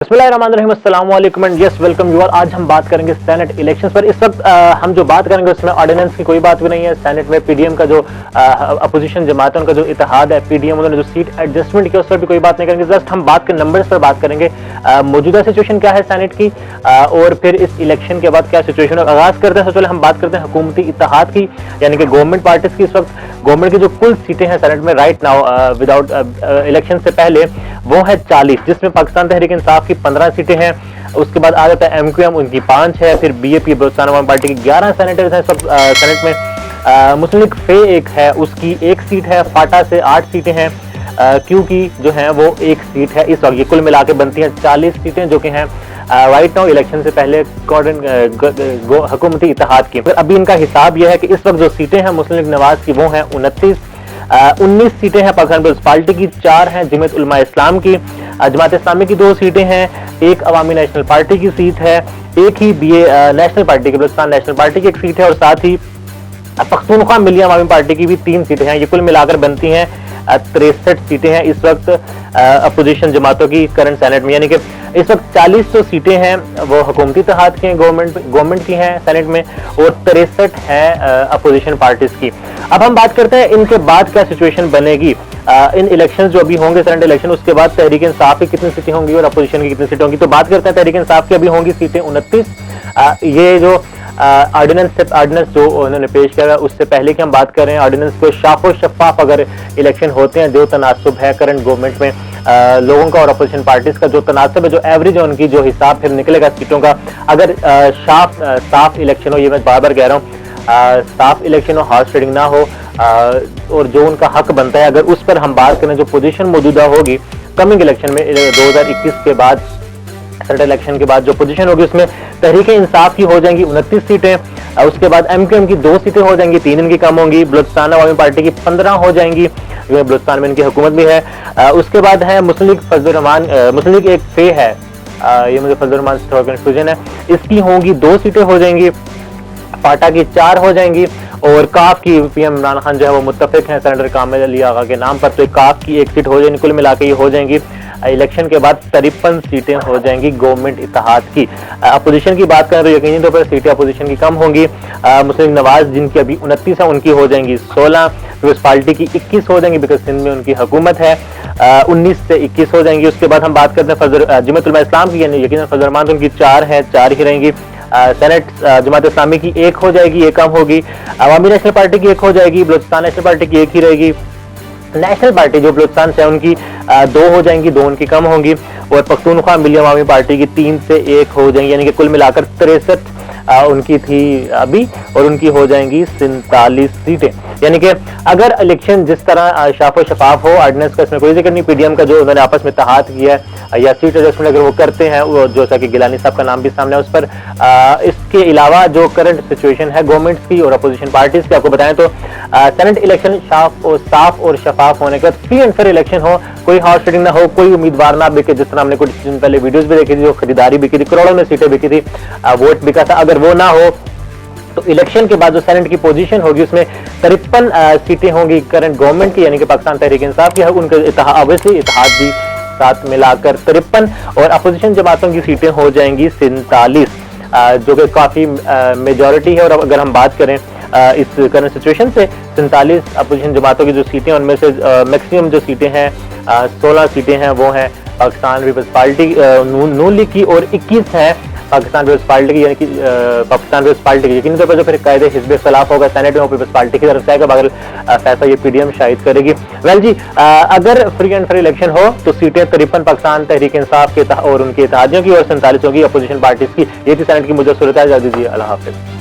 बिस्मिल्लाहिर्रहमानिर्रहीम, अस्सलाम वालेकुम and yes welcome you all. आज हम बात करेंगे सेनेट इलेक्शंस पर। इस वक्त हम जो बात करेंगे उसमें ऑर्डिनेंस की कोई बात भी नहीं है। सेनेट में पीडीएम का जो अपोजिशन जमात है, उनका जो इत्तेहाद है पीडीएम, उन्होंने जो सीट एडजस्टमेंट किया उस पर भी कोई बात नहीं करेंगे। जस्ट हम बात के नंबर्स पर बात करेंगे। मौजूदा सिचुएशन क्या है सेनेट की और फिर इस इलेक्शन के बाद क्या सिचुएशन है। आगाज करते हैं, सबसे पहले हम बात करते हैं हुकूमती इत्तेहाद की, यानी कि गवर्नमेंट पार्टीज की। इस वक्त गवर्नमेंट की जो कुल सीटें हैं सेनेट में राइट नाउ विदाउट इलेक्शन से पहले वो है 40, जिसमें पाकिस्तान तहरीक इंसाफ की 15 सीटें हैं। उसके बाद आ जाता है एमक्यूएम, उनकी 5 है। फिर बीएपी बलूचिस्तान अवाम पार्टी की 11 सेनेटर्स हैं सब सेनेट में। मुस्लिम लीग फे एक है, उसकी 1 सीट है। फाटा से 8 सीटें हैं। क्यू की जो है वो 1 सीट है। इस वक्त ये कुल मिला के बनती हैं 40 सीटें, जो कि हैं राइट नाउ इलेक्शन से पहले हुकूमती इत्तेहाद की। फिर अभी इनका हिसाब यह है कि इस वक्त जो सीटें हैं मुस्लिम लीग नवाज की वो हैं 29। 19 सीटें हैं पाकिस्तान पीपल्स पार्टी की, 4 हैं जमीयत उलमा इस्लाम की, जमात इस्लामी की 2 सीटें हैं, 1 अवामी नेशनल पार्टी की सीट है, 1 ही बीए नेशनल पार्टी की, बलूचिस्तान नेशनल पार्टी की 1 सीट है, और साथ ही पख्तूनख्वा मिलिया अवामी पार्टी की भी 3 सीटें हैं। ये कुल मिलाकर बनती हैं 63 सीटें हैं इस वक्त अपोजिशन जमातों की करंट सेनेट में। यानी कि इस वक्त 40 जो सीटें हैं वो हुकूमती इत्तेहाद की हैं, गवर्नमेंट की हैं सेनेट में, और 63 हैं अपोजिशन पार्टीज की। अब हम बात करते हैं इनके बाद क्या सिचुएशन बनेगी। इन इलेक्शंस जो अभी होंगे सेनेट इलेक्शन, उसके बाद तहरीक इंसाफ की कितनी सीटें होंगी और अपोजिशन की कितनी सीटें होंगी। तो बात करते हैं तहरीक इंसाफ की। अभी होंगी सीटें 29। ये जो ऑर्डिनेंस जो उन्होंने पेश किया उससे पहले की हम बात कर रहे हैं ऑर्डिनेंस को शाफो शफाफ अगर इलेक्शन होते हैं, जो तनासुब है करंट गवर्नमेंट में लोगों का और अपोजिशन पार्टीज का जो तनासुब है, जो एवरेज है उनकी, जो हिसाब फिर निकलेगा सीटों का, अगर साफ इलेक्शन हो, ये मैं बार बार कह रहा हूँ, साफ इलेक्शन हो, हार्स ट्रेडिंग ना हो, और जो उनका हक बनता है, अगर उस पर हम बात करें, जो पोजीशन मौजूदा होगी कमिंग इलेक्शन में 2021 के बाद, सेनेट इलेक्शन के बाद जो पोजीशन होगी उसमें तहरीक इंसाफ की हो जाएंगी 29 सीटें। उसके बाद एमक्यूएम की 2 सीटें हो जाएंगी, 3 इनकी कम होंगी। बलूचिस्तान अवामी पार्टी की 15 हो जाएंगी, बलूचिस्तान में इनकी हुकूमत भी है। उसके बाद है मुस्लिम लीग फजलुर रहमान, मुस्लिम लीग एक फे है, ये मुझे फजलुर रहमान से थोड़ा कंफ्यूजन है, इसकी होंगी 2 सीटें हो जाएंगी। फाटा की 4 हो जाएंगी, और काफ की पीएम इमरान खान जो है वो मुत्तफिक हैं सेनेटर कामिल अली आगा के नाम पर, तो काफ की 1 सीट हो जाएगी। कुल मिला के ये हो जाएंगी इलेक्शन के बाद 53 सीटें हो जाएंगी गवर्नमेंट इत्तेहाद की। अपोजिशन की बात करें तो यकीनी तौर पर सीटें अपोजिशन की कम होंगी। मुस्लिम नवाज जिनकी अभी 29 है उनकी हो जाएंगी 16, पीपल्स पार्टी की 21 हो जाएंगी बिकॉज सिंध में उनकी हुकूमत है, 19 से 21 हो जाएंगी। उसके बाद हम बात करते हैं जमीयत उलमा इस्लाम की, यानी यकीनन फजल रहमान, उनकी 4 है, 4 ही रहेंगी। सेनेट जमात इस्लामी की 1 हो जाएगी, 1 कम होगी। अवामी नेशनल पार्टी की 1 हो जाएगी, बलूचिस्तान नेशनल पार्टी की 1 ही रहेगी। नेशनल पार्टी जो बलूचिस्तान से उनकी 2 हो जाएंगी, 2 उनकी कम होंगी, और पख्तूनख्वा मिलिया अवामी पार्टी की 3 से 1 हो जाएंगी, यानी कि कुल मिलाकर 63 उनकी थी अभी, और उनकी हो जाएंगी 47 सीटें। यानी कि अगर इलेक्शन जिस तरह शाफो शफाफ हो, ऑर्डिनेंस का इसमें कोई जिक्र नहीं, पीडीएम का जो उन्होंने आपस में इत्तेहाद किया है या सीट एडजस्टमेंट अगर वो करते हैं, वो जैसा कि गिलानी साहब का नाम भी सामने है उस पर, इसके अलावा जो करंट सिचुएशन है गवर्नमेंट्स की और अपोजिशन पार्टीज की, आपको बताएं तो सेनेट इलेक्शन साफ और शफाफ होने के बाद फ्री एंड फेयर इलेक्शन हो, कोई हाउस ट्रेडिंग ना हो, कोई उम्मीदवार ना बिके, जिस तरह हमने कुछ दिन पहले वीडियोस भी देखी थी, जो खरीदारी बिकी थी, करोड़ों में सीटें बिकी थी, वोट बिका था, अगर वो ना हो तो इलेक्शन के बाद जो सेनेट की पोजीशन होगी उसमें 53 सीटें होंगी करंट गवर्नमेंट की, यानी कि पाकिस्तान तहरीक इंसाफ की, उनके ऑब्वियसली इत्तेहाद भी साथ मिलाकर 53, और अपोजिशन जमातों की सीटें हो जाएंगी 47, जो कि काफी मेजॉरिटी है। और अगर हम बात करें इस करंट सिचुएशन से, 47 अपोजिशन जमातों की जो सीटें, उनमें से मैक्सिमम जो सीटें हैं 16 सीटें हैं वो हैं पाकिस्तान पीपल्स पार्टी नून लीग की, और 21 हैं पाकिस्तान पीपल्स पार्टी की, यानी कि पाकिस्तान पीपल्स पार्टी की। यकीनी तौर पर जो फिर कायदे हिज़्ब इख्तिलाफ होगा सेनेट में वो पीपल्स पार्टी की तरफ से आएगा, मगर फैसला ये पीडीएम शायद करेगी। वेल जी, अगर फ्री एंड फेयर इलेक्शन हो तो सीटें 53 पाकिस्तान तहरीक इंसाफ के और उनके इत्तेहादियों की, और 47 होगी अपोजिशन पार्टीज की। ये थी सेनेट की मुझे सूरत है। अल्लाह हाफिज़।